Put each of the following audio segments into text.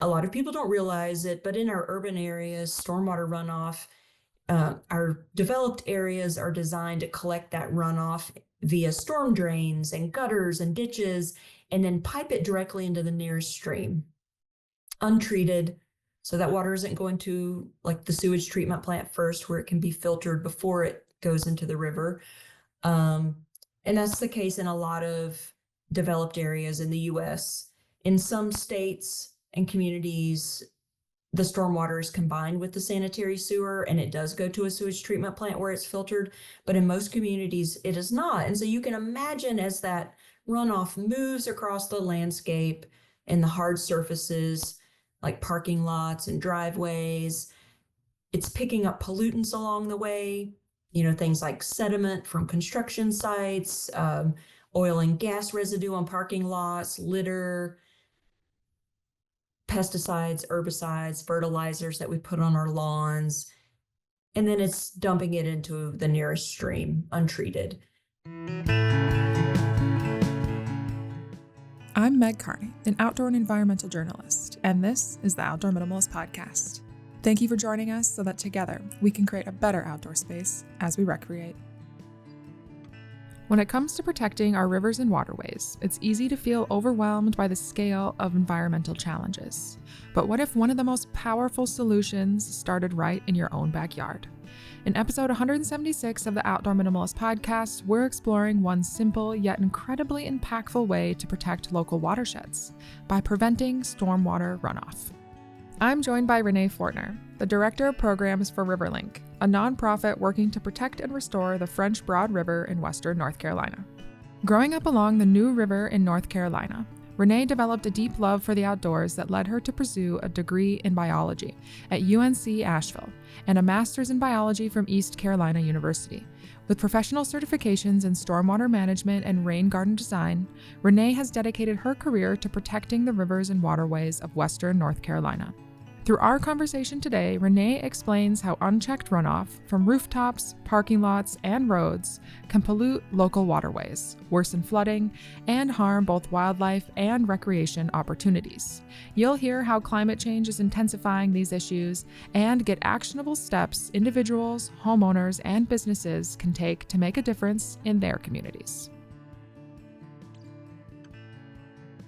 A lot of people don't realize it, but in our urban areas, stormwater runoff, our developed areas are designed to collect that runoff via storm drains and gutters and ditches, and then pipe it directly into the nearest stream, untreated. So that water isn't going to like the sewage treatment plant first, where it can be filtered before it goes into the river. Um, and that's the case in a lot of developed areas in the US. In some states and communities, the stormwater is combined with the sanitary sewer and it does go to a sewage treatment plant where it's filtered. But in most communities, it is not. And so you can imagine as that runoff moves across the landscape and the hard surfaces like parking lots and driveways, it's picking up pollutants along the way, things like sediment from construction sites, oil and gas residue on parking lots, litter, pesticides, herbicides, fertilizers that we put on our lawns, and then it's dumping it into the nearest stream untreated. I'm Meg Carney, an outdoor and environmental journalist, and this is the Outdoor Minimalist podcast. Thank you for joining us so that together we can create a better outdoor space as we recreate. When it comes to protecting our rivers and waterways, it's easy to feel overwhelmed by the scale of environmental challenges. But what if one of the most powerful solutions started right in your own backyard? In episode 176 of the Outdoor Minimalist podcast, we're exploring one simple yet incredibly impactful way to protect local watersheds by preventing stormwater runoff. I'm joined by Renee Fortner, the Director of Programs for RiverLink, a nonprofit working to protect and restore the French Broad River in western North Carolina. Growing up along the New River in North Carolina, Renee developed a deep love for the outdoors that led her to pursue a degree in biology at UNC-Asheville and a master's in biology from East Carolina University. With professional certifications in stormwater management and rain garden design, Renee has dedicated her career to protecting the rivers and waterways of western North Carolina. Through our conversation today, Renee explains how unchecked runoff from rooftops, parking lots, and roads can pollute local waterways, worsen flooding, and harm both wildlife and recreation opportunities. You'll hear how climate change is intensifying these issues and get actionable steps individuals, homeowners, and businesses can take to make a difference in their communities.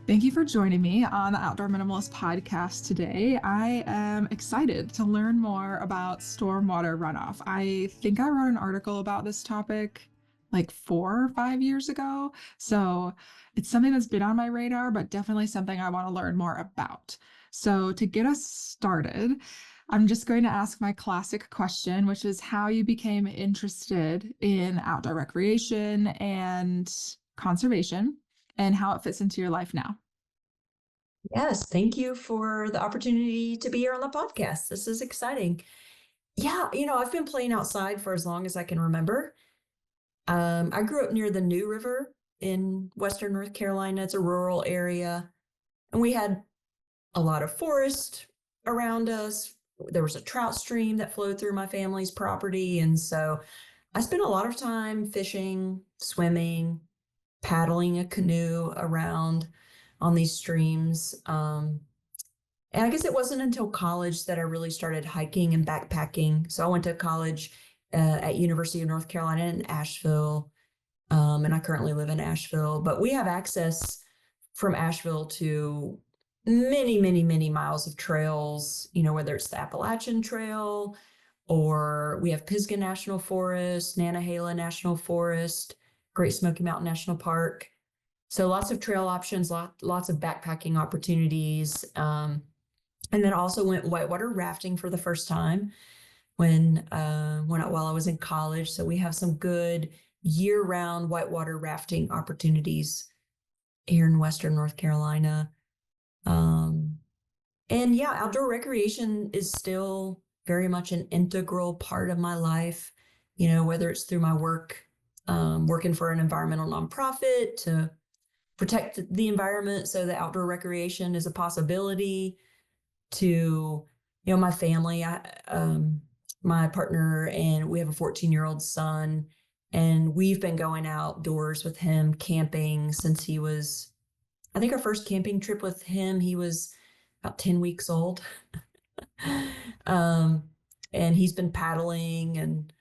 Thank you for joining me on the Outdoor Minimalist podcast today. I am excited to learn more about stormwater runoff. I think I wrote an article about this topic like 4 or 5 years ago. So it's something that's been on my radar, but definitely something I want to learn more about. So to get us started, I'm just going to ask my classic question, which is how you became interested in outdoor recreation and conservation, and how it fits into your life now. Yes, thank you for the opportunity to be here on the podcast. This is exciting. Yeah, I've been playing outside for as long as I can remember. I grew up near the New River in western North Carolina. It's a rural area, and we had a lot of forest around us. There was a trout stream that flowed through my family's property, and so I spent a lot of time fishing, swimming, paddling a canoe around on these streams. And I guess it wasn't until college that I really started hiking and backpacking. So I went to college at University of North Carolina in Asheville, and I currently live in Asheville. But we have access from Asheville to many, many, many miles of trails, whether it's the Appalachian Trail or we have Pisgah National Forest, Nantahala National Forest, Great Smoky Mountain National Park. So lots of trail options, lots of backpacking opportunities. And then also went whitewater rafting for the first time while I was in college. So we have some good year-round whitewater rafting opportunities here in western North Carolina. And yeah, outdoor recreation is still very much an integral part of my life, whether it's through my work, working for an environmental nonprofit to protect the environment so that outdoor recreation is a possibility, to, my family, my partner, and we have a 14-year-old son, and we've been going outdoors with him camping since he was, I think our first camping trip with him, he was about 10 weeks old. um, and he's been paddling and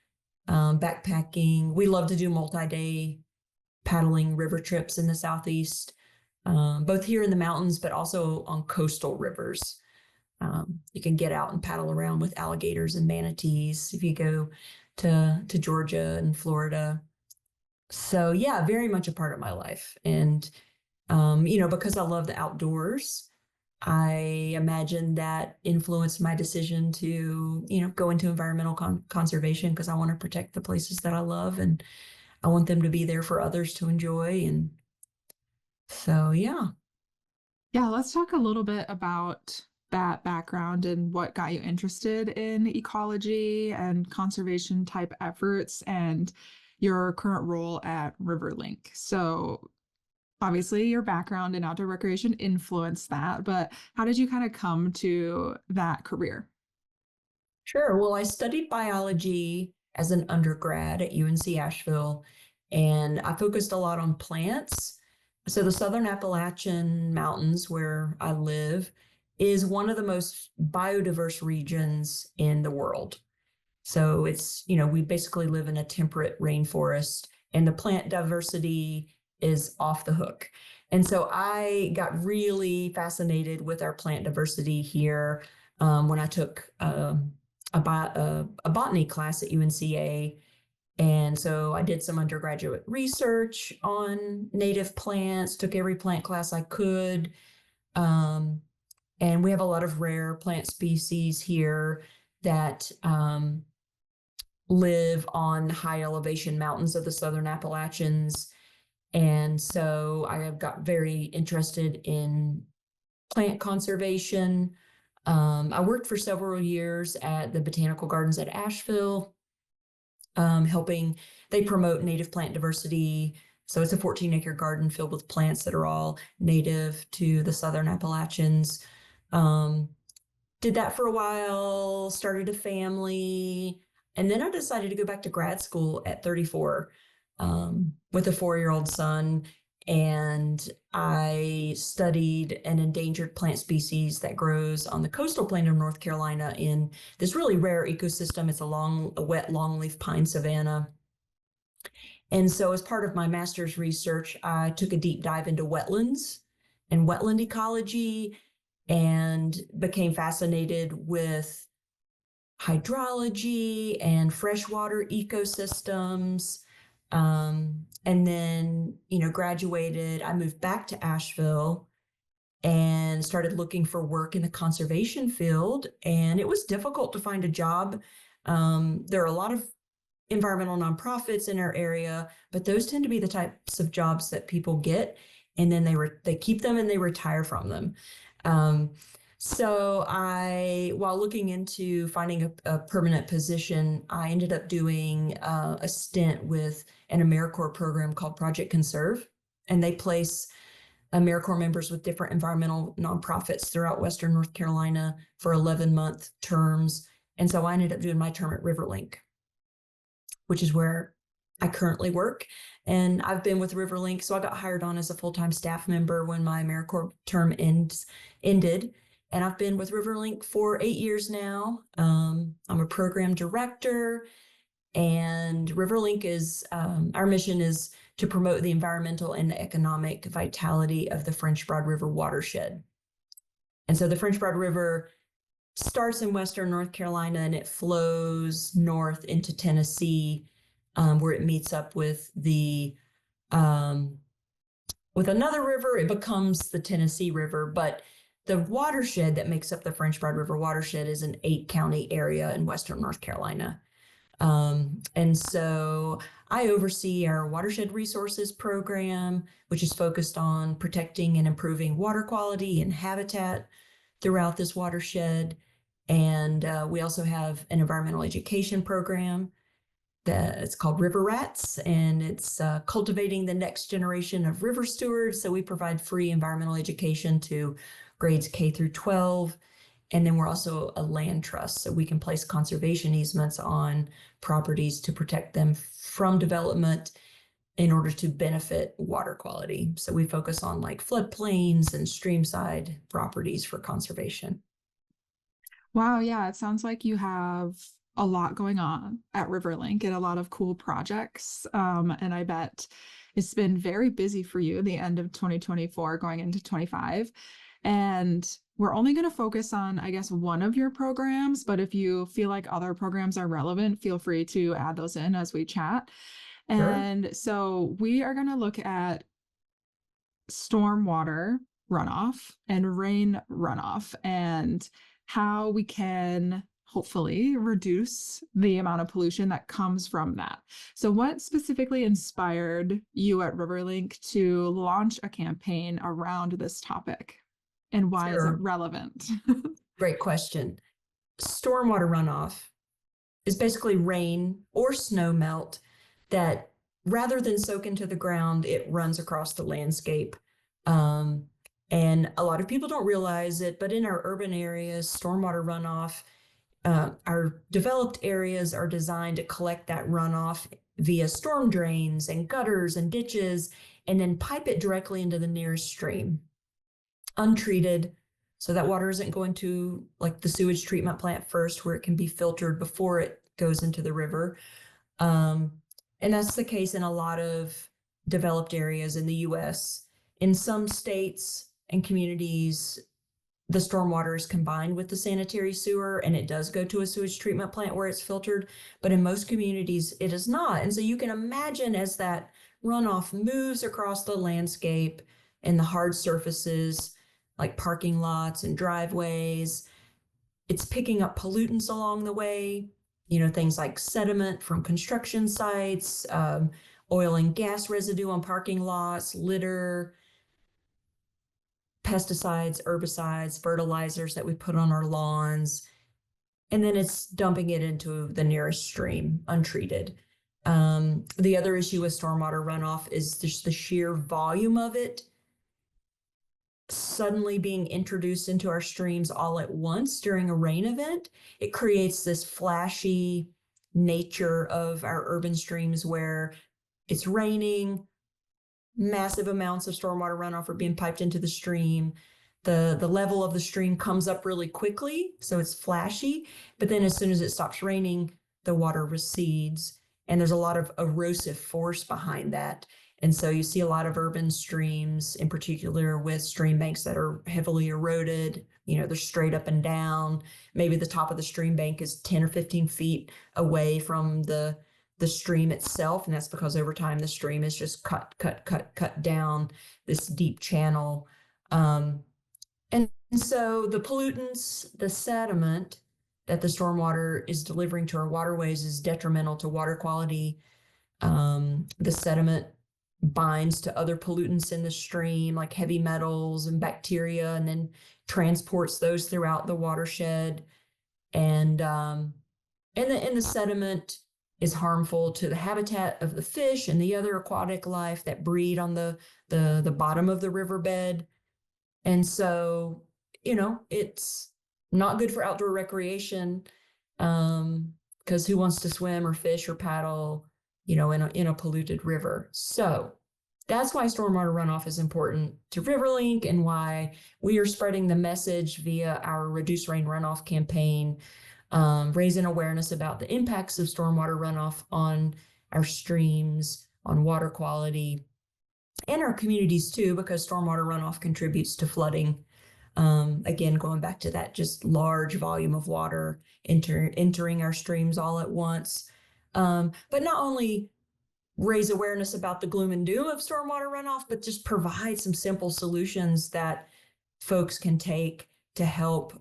backpacking. We love to do multi-day paddling river trips in the Southeast, both here in the mountains, but also on coastal rivers. You can get out and paddle around with alligators and manatees if you go to Georgia and Florida. So yeah, very much a part of my life. And, because I love the outdoors, I imagine that influenced my decision to, go into environmental conservation because I want to protect the places that I love and I want them to be there for others to enjoy. And so, yeah. Yeah, let's talk a little bit about that background and what got you interested in ecology and conservation type efforts and your current role at RiverLink. So, obviously, your background in outdoor recreation influenced that, but how did you kind of come to that career? Sure. Well, I studied biology as an undergrad at UNC-Asheville, and I focused a lot on plants. So the Southern Appalachian Mountains, where I live, is one of the most biodiverse regions in the world. So we basically live in a temperate rainforest, and the plant diversity is off the hook. And so I got really fascinated with our plant diversity here when I took a botany class at UNCA. And so I did some undergraduate research on native plants, took every plant class I could. Um, and we have a lot of rare plant species here that live on high elevation mountains of the Southern Appalachians. And so I have got very interested in plant conservation. I worked for several years at the Botanical Gardens at Asheville, helping they promote native plant diversity. So it's a 14-acre garden filled with plants that are all native to the Southern Appalachians. Um, did that for a while, started a family, and then I decided to go back to grad school at 34 with a 4-year-old son. And I studied an endangered plant species that grows on the coastal plain of North Carolina in this really rare ecosystem. It's a wet longleaf pine savanna. And so as part of my master's research, I took a deep dive into wetlands and wetland ecology and became fascinated with hydrology and freshwater ecosystems. And then, graduated. I moved back to Asheville and started looking for work in the conservation field. And it was difficult to find a job. There are a lot of environmental nonprofits in our area, but those tend to be the types of jobs that people get, and then they keep them and they retire from them. So while looking into finding a permanent position, I ended up doing a stint with an AmeriCorps program called Project Conserve, and they place AmeriCorps members with different environmental nonprofits throughout Western North Carolina for 11-month terms. And so I ended up doing my term at RiverLink, which is where I currently work. And I've been with RiverLink. So I got hired on as a full-time staff member when my AmeriCorps term ended. And I've been with RiverLink for 8 years now. I'm a program director, and RiverLink is, our mission is to promote the environmental and economic vitality of the French Broad River watershed. And so the French Broad River starts in Western North Carolina and it flows north into Tennessee, where it meets up with with another river. It becomes the Tennessee River, but the watershed that makes up the French Broad River watershed is an 8-county area in Western North Carolina. And so I oversee our watershed resources program, which is focused on protecting and improving water quality and habitat throughout this watershed. And we also have an environmental education program it's called River Rats, and it's cultivating the next generation of river stewards. So we provide free environmental education to grades K through 12. And then we're also a land trust, so we can place conservation easements on properties to protect them from development. in order to benefit water quality. So we focus on like floodplains and streamside properties for conservation. Wow, yeah, it sounds like you have a lot going on at RiverLink and a lot of cool projects. And I bet it's been very busy for you the end of 2024 going into 25. And we're only going to focus on, I guess, one of your programs, but if you feel like other programs are relevant, feel free to add those in as we chat. Sure. And so we are going to look at stormwater runoff and rain runoff and how we can hopefully reduce the amount of pollution that comes from that. So, what specifically inspired you at RiverLink to launch a campaign around this topic? And why is it Sure. relevant? Great question. Stormwater runoff is basically rain or snow melt that rather than soak into the ground, it runs across the landscape. Um, and a lot of people don't realize it, but in our urban areas, stormwater runoff, our developed areas are designed to collect that runoff via storm drains and gutters and ditches, and then pipe it directly into the nearest stream, untreated. So that water isn't going to like the sewage treatment plant first, where it can be filtered before it goes into the river. Um, and that's the case in a lot of developed areas in the US. In some states and communities, the stormwater is combined with the sanitary sewer and it does go to a sewage treatment plant where it's filtered. But in most communities, it is not. And so you can imagine as that runoff moves across the landscape and the hard surfaces like parking lots and driveways, it's picking up pollutants along the way, things like sediment from construction sites, oil and gas residue on parking lots, litter, pesticides, herbicides, fertilizers that we put on our lawns, and then it's dumping it into the nearest stream untreated. The other issue with stormwater runoff is just the sheer volume of it suddenly being introduced into our streams all at once during a rain event. It creates this flashy nature of our urban streams where it's raining, massive amounts of stormwater runoff are being piped into the stream. The level of the stream comes up really quickly, so it's flashy. But then as soon as it stops raining, the water recedes, and there's a lot of erosive force behind that. And so you see a lot of urban streams, in particular with stream banks that are heavily eroded. They're straight up and down. Maybe the top of the stream bank is 10 or 15 feet away from the stream itself. And that's because over time the stream is just cut down this deep channel. And so the pollutants, the sediment that the stormwater is delivering to our waterways is detrimental to water quality. The sediment binds to other pollutants in the stream, like heavy metals and bacteria, and then transports those throughout the watershed. And the sediment is harmful to the habitat of the fish and the other aquatic life that breed on the bottom of the riverbed. And so, it's not good for outdoor recreation, because who wants to swim or fish or paddle, in a polluted river? So that's why stormwater runoff is important to RiverLink and why we are spreading the message via our Reduce Rain Runoff campaign, raising awareness about the impacts of stormwater runoff on our streams, on water quality, and our communities too, because stormwater runoff contributes to flooding. Again, going back to that just large volume of water entering our streams all at once. But not only raise awareness about the gloom and doom of stormwater runoff, but just provide some simple solutions that folks can take to help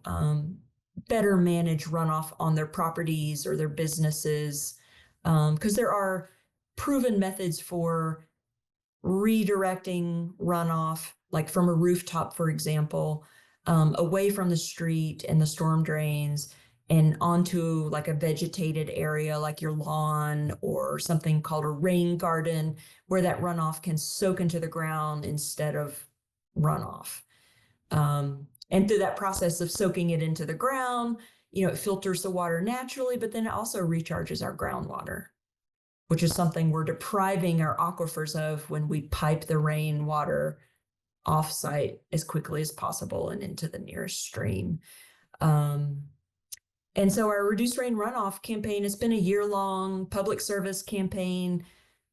better manage runoff on their properties or their businesses. Because there are proven methods for redirecting runoff, like from a rooftop, for example, away from the street and the storm drains and onto like a vegetated area like your lawn or something called a rain garden, where that runoff can soak into the ground instead of runoff. And through that process of soaking it into the ground, it filters the water naturally, but then it also recharges our groundwater. which is something we're depriving our aquifers of when we pipe the rainwater off-site as quickly as possible and into the nearest stream. Um, and so our Reduce Rain Runoff campaign has been a year-long public service campaign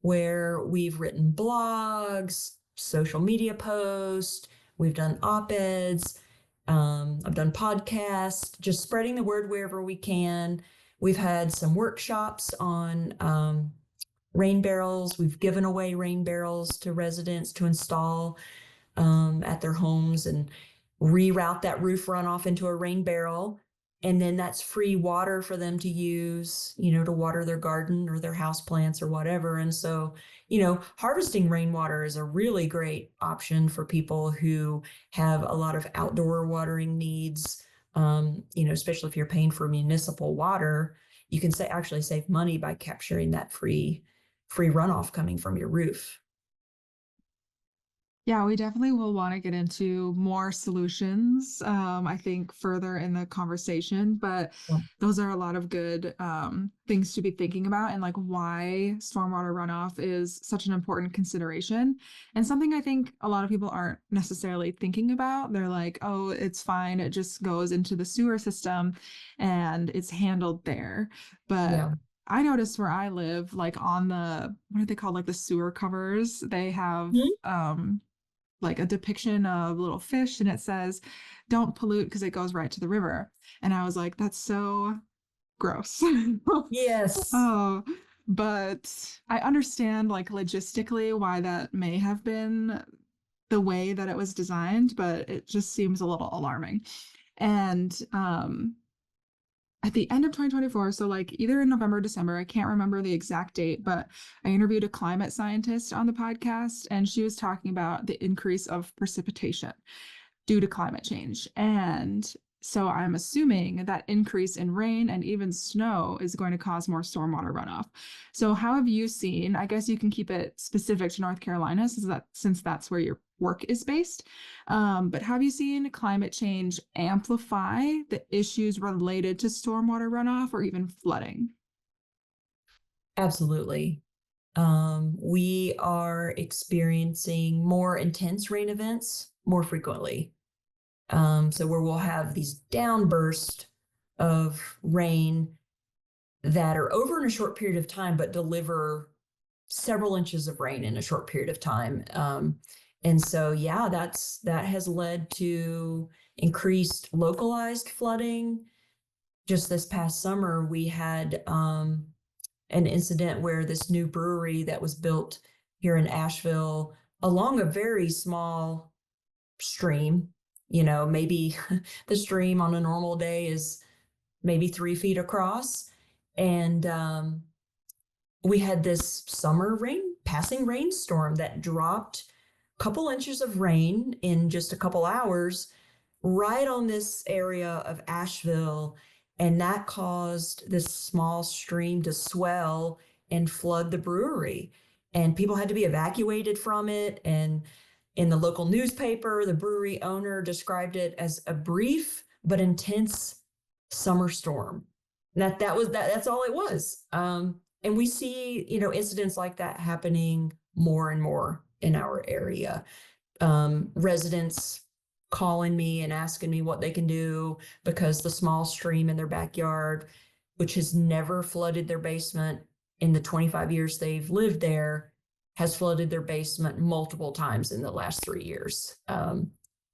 where we've written blogs, social media posts, we've done op-eds, I've done podcasts, just spreading the word wherever we can. We've had some workshops on rain barrels. We've given away rain barrels to residents to install at their homes and reroute that roof runoff into a rain barrel. And then that's free water for them to use, to water their garden or their house plants or whatever. And so, harvesting rainwater is a really great option for people who have a lot of outdoor watering needs. Especially if you're paying for municipal water, you can actually save money by capturing that free runoff coming from your roof. Yeah, we definitely will want to get into more solutions, I think, further in the conversation, but Yeah. those are a lot of good things to be thinking about, and like why stormwater runoff is such an important consideration and something I think a lot of people aren't necessarily thinking about. They're like, oh, it's fine. It just goes into the sewer system and it's handled there. But Yeah. I noticed where I live, like on what are they called? Like the sewer covers, they have, Mhm. like a depiction of little fish and it says, don't pollute because it goes right to the river. And I was like, that's so gross. Yes. Oh, but I understand like logistically why that may have been the way that it was designed, but it just seems a little alarming. And at the end of 2024, so like either in November or December, I can't remember the exact date, but I interviewed a climate scientist on the podcast, and she was talking about the increase of precipitation due to climate change. And so I'm assuming that increase in rain and even snow is going to cause more stormwater runoff. So how have you seen, I guess you can keep it specific to North Carolina since that's where your work is based. But have you seen climate change amplify the issues related to stormwater runoff or even flooding? Absolutely. We are experiencing more intense rain events more frequently. So where we'll have these downbursts of rain that are over in a short period of time, but deliver several inches of rain in a short period of time. And so, yeah, that has led to increased localized flooding. Just this past summer, we had an incident where this new brewery that was built here in Asheville along a very small stream, maybe the stream on a normal day is maybe 3 feet across. And we had this summer passing rainstorm that dropped a couple inches of rain in just a couple hours right on this area of Asheville. And that caused this small stream to swell and flood the brewery. And people had to be evacuated from it. And in the local newspaper, the brewery owner described it as a brief but intense summer storm. That's all it was. And we see, incidents like that happening more and more in our area. Residents calling me and asking me what they can do because the small stream in their backyard, which has never flooded their basement in the 25 years they've lived there, has flooded their basement multiple times in the last 3 years. And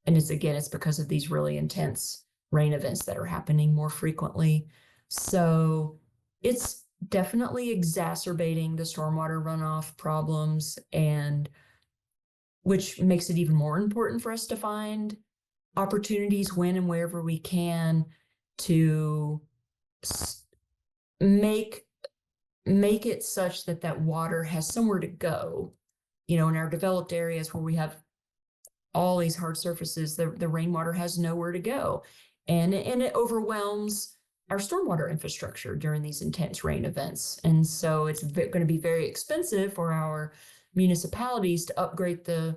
it's because of these really intense rain events that are happening more frequently. So it's definitely exacerbating the stormwater runoff problems, and which makes it even more important for us to find opportunities when and wherever we can to make it such that that water has somewhere to go. In our developed areas where we have all these hard surfaces, the rainwater has nowhere to go, and it overwhelms our stormwater infrastructure during these intense rain events. And so it's going to be very expensive for our municipalities to upgrade the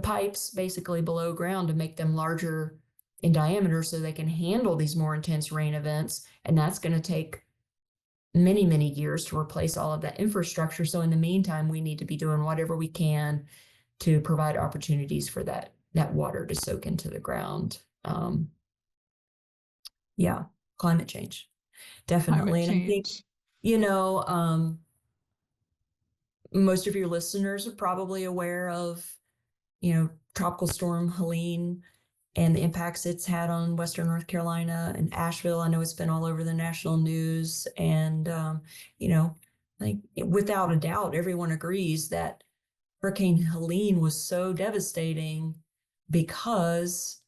pipes basically below ground to make them larger in diameter so they can handle these more intense rain events. And that's going to take many, many years to replace all of that infrastructure. So in the meantime, we need to be doing whatever we can to provide opportunities for that water to soak into the ground. Yeah, climate change, Climate definitely. And I think, change. you know, most of your listeners are probably aware of, Tropical Storm Helene and the impacts it's had on Western North Carolina and Asheville. I know it's been all over the national news. And, like without a doubt, everyone agrees that Hurricane Helene was so devastating because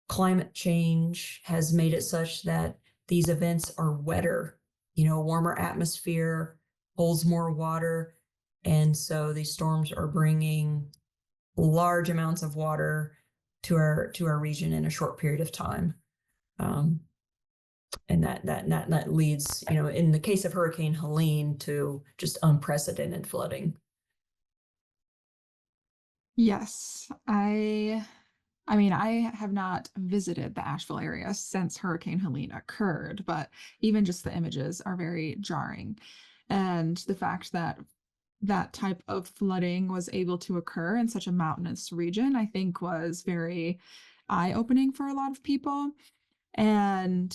climate change has made it such that these events are wetter, a warmer atmosphere holds more water. And so these storms are bringing large amounts of water to our region in a short period of time. Um, and that leads, in the case of Hurricane Helene, to just unprecedented flooding. Yes, I mean, I have not visited the Asheville area since Hurricane Helene occurred, but even just the images are very jarring. And the fact that that type of flooding was able to occur in such a mountainous region, I think was very eye-opening for a lot of people. And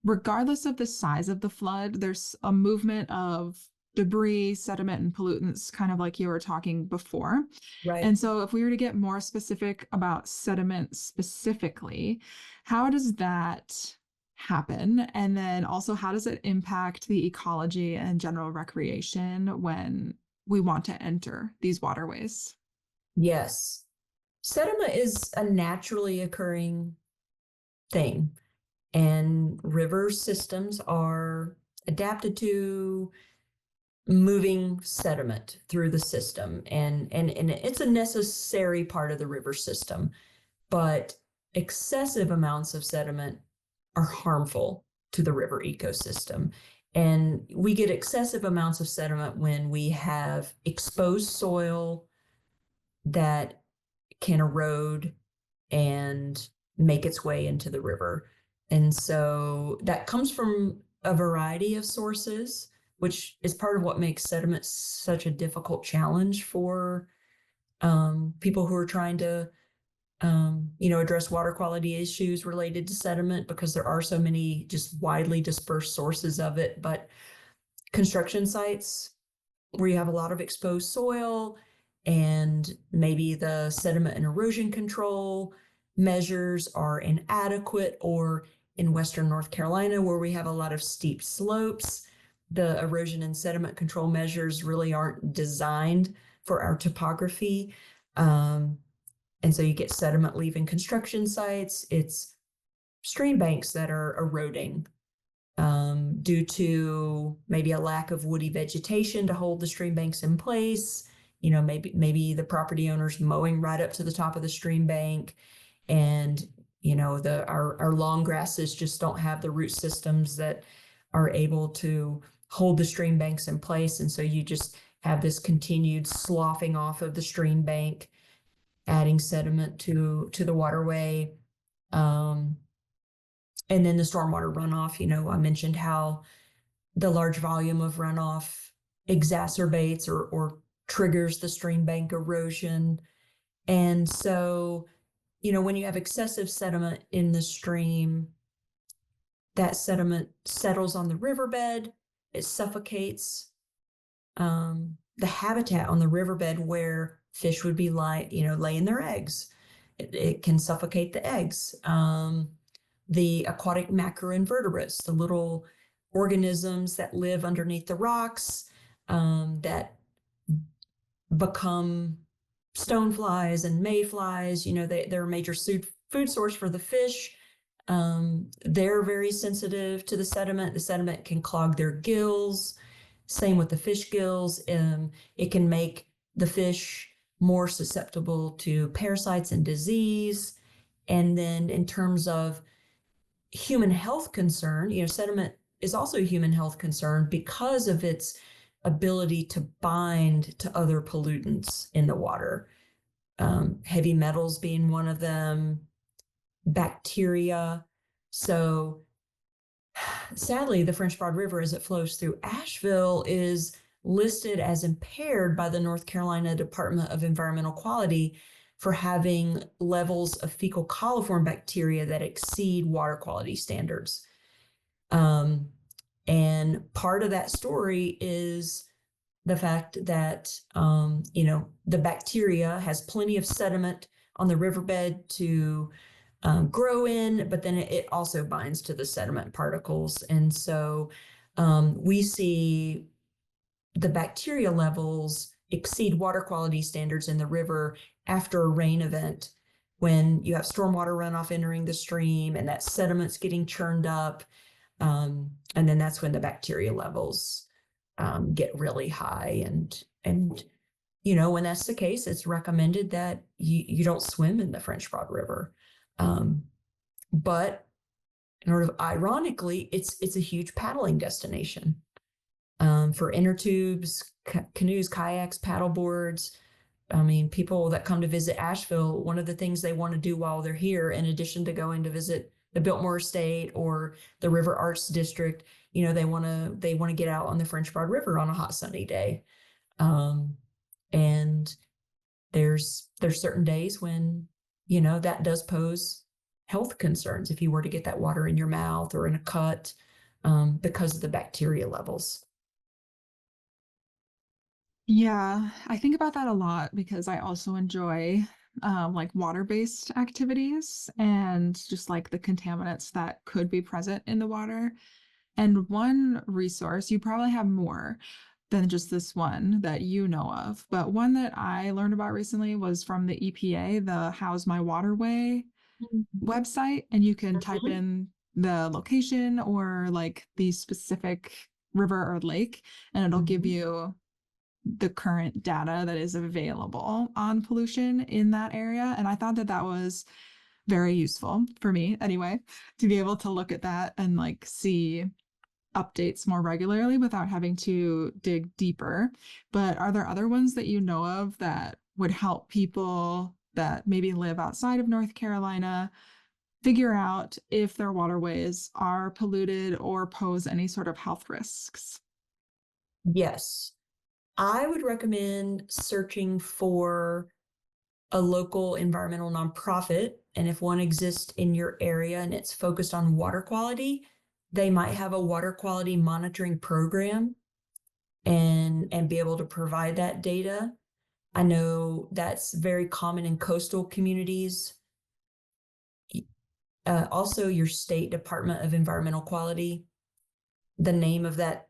regardless of the size of the flood, there's a movement of debris, sediment, and pollutants, kind of like you were talking before. Right. And so, if we were to get more specific about sediment specifically, how does that happen? And then also, how does it impact the ecology and general recreation when we want to enter these waterways? Yes. Sediment is a naturally occurring thing, and river systems are adapted to moving sediment through the system, and it's a necessary part of the river system. But excessive amounts of sediment are harmful to the river ecosystem. And we get excessive amounts of sediment when we have exposed soil that can erode and make its way into the river. And so that comes from a variety of sources, which is part of what makes sediment such a difficult challenge for people who are trying to, address water quality issues related to sediment, because there are so many just widely dispersed sources of it. But construction sites where you have a lot of exposed soil, and maybe the sediment and erosion control measures are inadequate, or in Western North Carolina, where we have a lot of steep slopes, the erosion and sediment control measures really aren't designed for our topography. And so you get sediment leaving construction sites. It's stream banks that are eroding due to maybe a lack of woody vegetation to hold the stream banks in place. Maybe the property owner's mowing right up to the top of the stream bank, and our long grasses just don't have the root systems that are able to hold the stream banks in place, and so you just have this continued sloughing off of the stream bank, adding sediment to the waterway. And then the stormwater runoff, I mentioned how the large volume of runoff exacerbates or triggers the stream bank erosion. And so, when you have excessive sediment in the stream, that sediment settles on the riverbed, it suffocates the habitat on the riverbed where fish would be laying their eggs. It can suffocate the eggs. The aquatic macroinvertebrates, the little organisms that live underneath the rocks, that become stoneflies and mayflies. They're a major food source for the fish. They're very sensitive to the sediment. The sediment can clog their gills. Same with the fish gills. It can make the fish more susceptible to parasites and disease. And then in terms of human health concern, sediment is also a human health concern because of its ability to bind to other pollutants in the water. Heavy metals being one of them, bacteria. So sadly, the French Broad River, as it flows through Asheville, is listed as impaired by the North Carolina Department of Environmental Quality for having levels of fecal coliform bacteria that exceed water quality standards. And part of that story is the fact that, the bacteria has plenty of sediment on the riverbed to grow in, but then it also binds to the sediment particles. And so we see the bacteria levels exceed water quality standards in the river after a rain event, when you have stormwater runoff entering the stream and that sediment's getting churned up. And then that's when the bacteria levels get really high. And when that's the case, it's recommended that you don't swim in the French Broad River. But sort of ironically, it's a huge paddling destination for inner tubes, canoes, kayaks, paddle boards. I mean, people that come to visit Asheville, one of the things they want to do while they're here, in addition to going to visit the Biltmore Estate or the River Arts District, they want to get out on the French Broad River on a hot sunny day. And there's certain days when, that does pose health concerns if you were to get that water in your mouth or in a cut, because of the bacteria levels. Yeah, I think about that a lot because I also enjoy like water-based activities and just like the contaminants that could be present in the water. And one resource, you probably have more than just this one that you know of, but one that I learned about recently was from the EPA, the How's My Waterway Mhm. website, and you can type Mhm. in the location or like the specific river or lake, and it'll give Mhm. you the current data that is available on pollution in that area. And I thought that that was very useful for me anyway, to be able to look at that and like see updates more regularly without having to dig deeper. But are there other ones that you know of that would help people that maybe live outside of North Carolina figure out if their waterways are polluted or pose any sort of health risks? Yes. I would recommend searching for a local environmental nonprofit. And if one exists in your area and it's focused on water quality, they might have a water quality monitoring program and be able to provide that data. I know that's very common in coastal communities. Also, your state Department of Environmental Quality, the name of that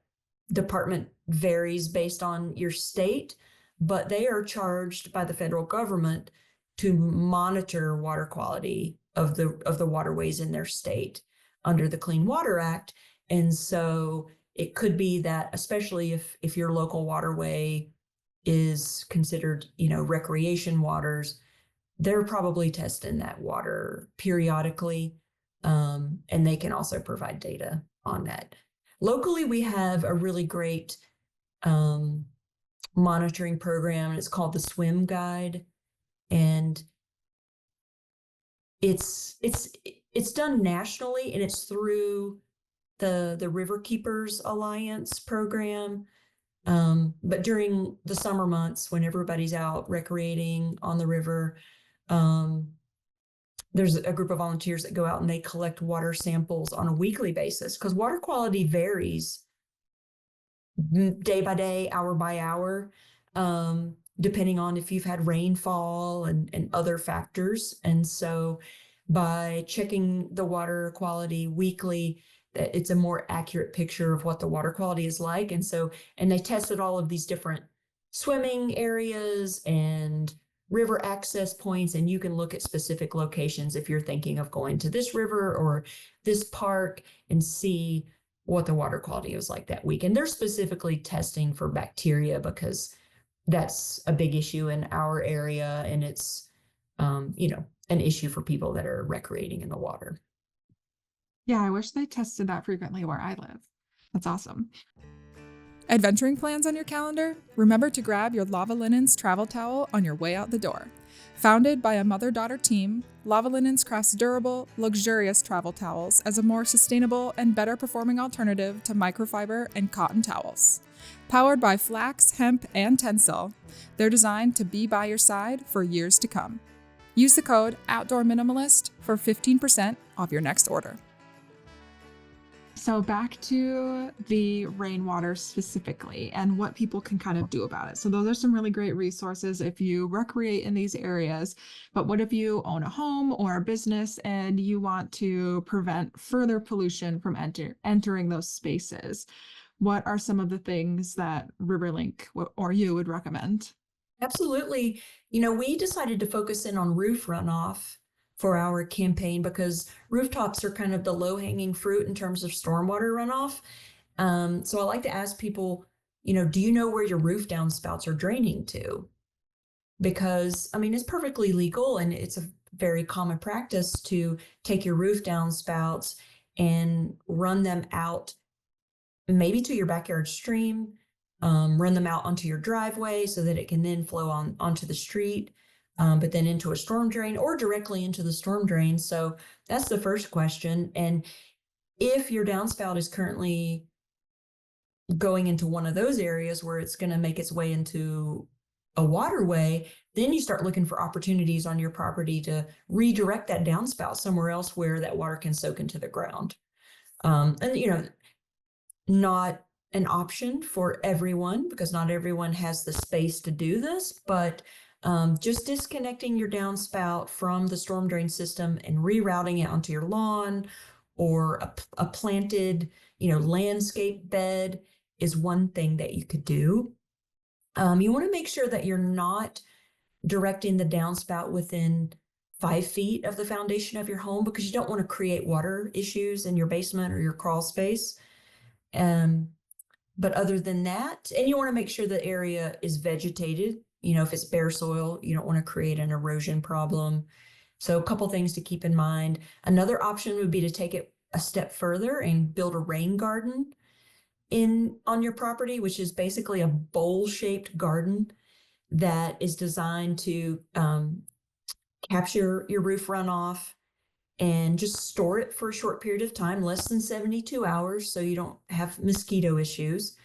department varies based on your state, but they are charged by the federal government to monitor water quality of the waterways in their state under the Clean Water Act. And so it could be that, especially if your local waterway is considered, recreation waters, they're probably testing that water periodically. And they can also provide data on that. Locally, we have a really great um, monitoring program, and it's called the Swim Guide. And it's done nationally, and it's through the River Keepers Alliance program. But during the summer months, when everybody's out recreating on the river, um, there's a group of volunteers that go out and they collect water samples on a weekly basis, because water quality varies day by day, hour by hour, depending on if you've had rainfall and other factors. And so by checking the water quality weekly, it's a more accurate picture of what the water quality is like. And they tested all of these different swimming areas and river access points, and you can look at specific locations if you're thinking of going to this river or this park and see what the water quality was like that week. And they're specifically testing for bacteria because that's a big issue in our area, and it's an issue for people that are recreating in the water. Yeah, I wish they tested that frequently where I live. That's awesome. Adventuring plans on your calendar? Remember to grab your Lava Linens travel towel on your way out the door. Founded by a mother-daughter team, Lava Linens crafts durable, luxurious travel towels as a more sustainable and better performing alternative to microfiber and cotton towels. Powered by flax, hemp, and tencel, they're designed to be by your side for years to come. Use the code Outdoor Minimalist for 15% off your next order. So back to the rainwater specifically and what people can kind of do about it. So those are some really great resources if you recreate in these areas. But what if you own a home or a business and you want to prevent further pollution from entering those spaces? What are some of the things that RiverLink or you would recommend? Absolutely. We decided to focus in on roof runoff for our campaign because rooftops are kind of the low-hanging fruit in terms of stormwater runoff. So I like to ask people, do you know where your roof downspouts are draining to? Because, I mean, it's perfectly legal and it's a very common practice to take your roof downspouts and run them out maybe to your backyard stream, run them out onto your driveway so that it can then flow onto the street, but then into a storm drain or directly into the storm drain. So that's the first question. And if your downspout is currently going into one of those areas where it's going to make its way into a waterway, then you start looking for opportunities on your property to redirect that downspout somewhere else where that water can soak into the ground. And not an option for everyone because not everyone has the space to do this, but just disconnecting your downspout from the storm drain system and rerouting it onto your lawn or a planted, landscape bed is one thing that you could do. You want to make sure that you're not directing the downspout within 5 feet of the foundation of your home because you don't want to create water issues in your basement or your crawl space. Um, but other than that, and you want to make sure the area is vegetated. If it's bare soil, you don't want to create an erosion problem. So a couple things to keep in mind. Another option would be to take it a step further and build a rain garden on your property, which is basically a bowl-shaped garden that is designed to capture your roof runoff and just store it for a short period of time, less than 72 hours, so you don't have mosquito issues.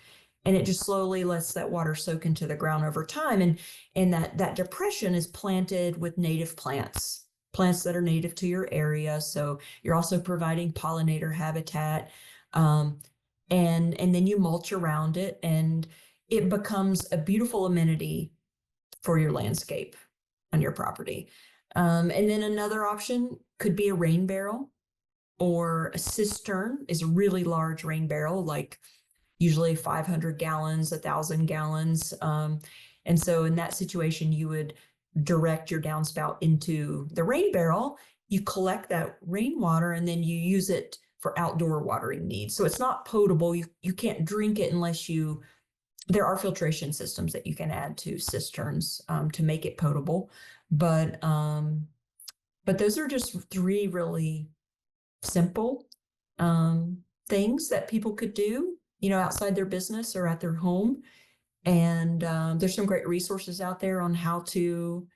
And it just slowly lets that water soak into the ground over time. And that depression is planted with native plants that are native to your area. So you're also providing pollinator habitat. And then you mulch around it, and it becomes a beautiful amenity for your landscape on your property. And then another option could be a rain barrel or a cistern is a really large rain barrel, like usually 500 gallons, 1,000 gallons. And so in that situation, you would direct your downspout into the rain barrel. You collect that rainwater and then you use it for outdoor watering needs. So it's not potable. You can't drink it unless there are filtration systems that you can add to cisterns to make it potable. But those are just three really simple things that people could do, outside their business or at their home. And there's some great resources out there on how to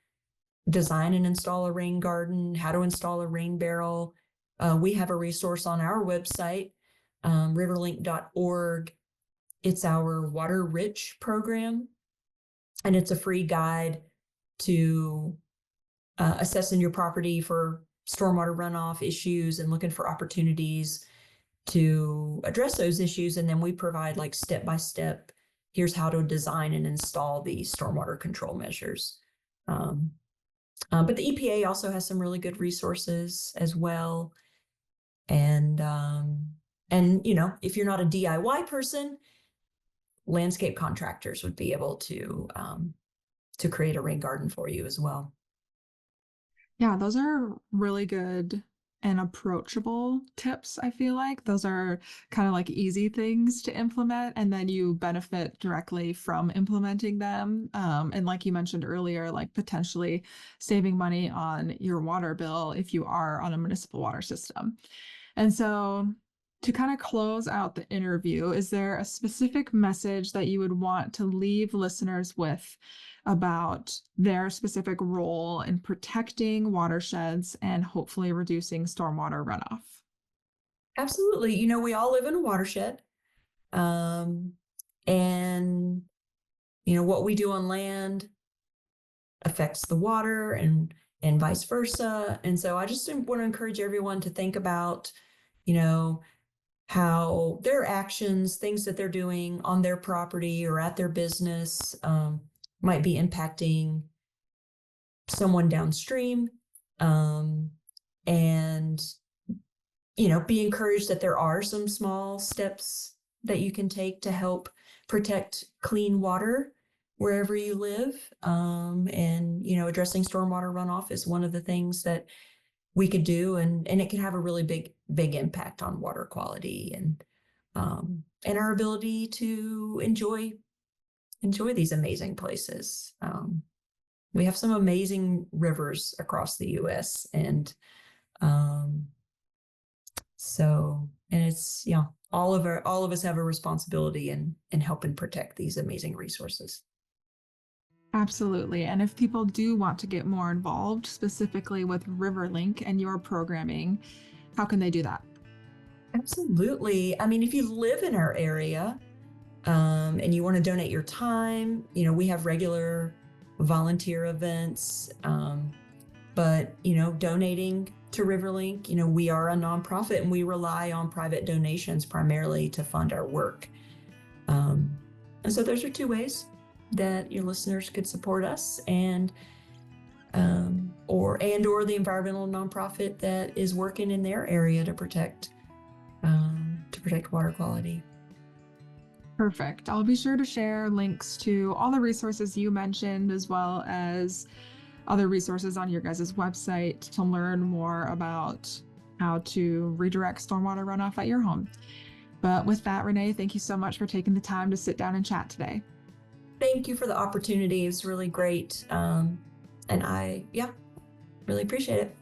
design and install a rain garden, how to install a rain barrel. We have a resource on our website, riverlink.org. It's our Water Rich program, and it's a free guide to assessing your property for stormwater runoff issues and looking for opportunities to address those issues. And then we provide like step-by-step, here's how to design and install these stormwater control measures. But the EPA also has some really good resources as well. And if you're not a DIY person, landscape contractors would be able to create a rain garden for you as well. Yeah, those are really good and approachable tips. I feel like those are kind of like easy things to implement, and then you benefit directly from implementing them. And like you mentioned earlier, like potentially saving money on your water bill if you are on a municipal water system. And so To kind of close out the interview, is there a specific message that you would want to leave listeners with about their specific role in protecting watersheds and hopefully reducing stormwater runoff? Absolutely. We all live in a watershed. Um, and, what we do on land affects the water and vice versa. And so I just want to encourage everyone to think about, you know, how their actions, things that they're doing on their property or at their business, might be impacting someone downstream. Um, and, be encouraged that there are some small steps that you can take to help protect clean water wherever you live. And, addressing stormwater runoff is one of the things that we could do, and it can have a really big impact on water quality and our ability to enjoy these amazing places. We have some amazing rivers across the U.S. and um, and it's all of us have a responsibility in helping protect these amazing resources. Absolutely. And if people do want to get more involved, specifically with RiverLink and your programming, how can they do that? Absolutely. I mean, if you live in our area, and you want to donate your time, we have regular volunteer events. But, donating to RiverLink, we are a nonprofit and we rely on private donations primarily to fund our work. And so those are two ways that your listeners could support us or the environmental nonprofit that is working in their area to protect water quality. Perfect. I'll be sure to share links to all the resources you mentioned, as well as other resources on your guys' website to learn more about how to redirect stormwater runoff at your home. But with that, Renee, thank you so much for taking the time to sit down and chat today. Thank you for the opportunity. It was really great. And I, really appreciate it.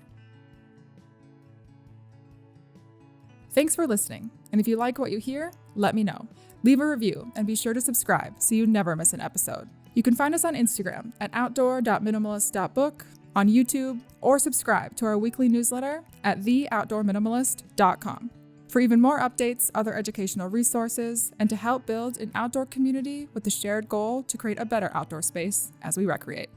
Thanks for listening. And if you like what you hear, let me know. Leave a review and be sure to subscribe so you never miss an episode. You can find us on Instagram at outdoor.minimalist.book, on YouTube, or subscribe to our weekly newsletter at theoutdoorminimalist.com. For even more updates, other educational resources, and to help build an outdoor community with the shared goal to create a better outdoor space as we recreate.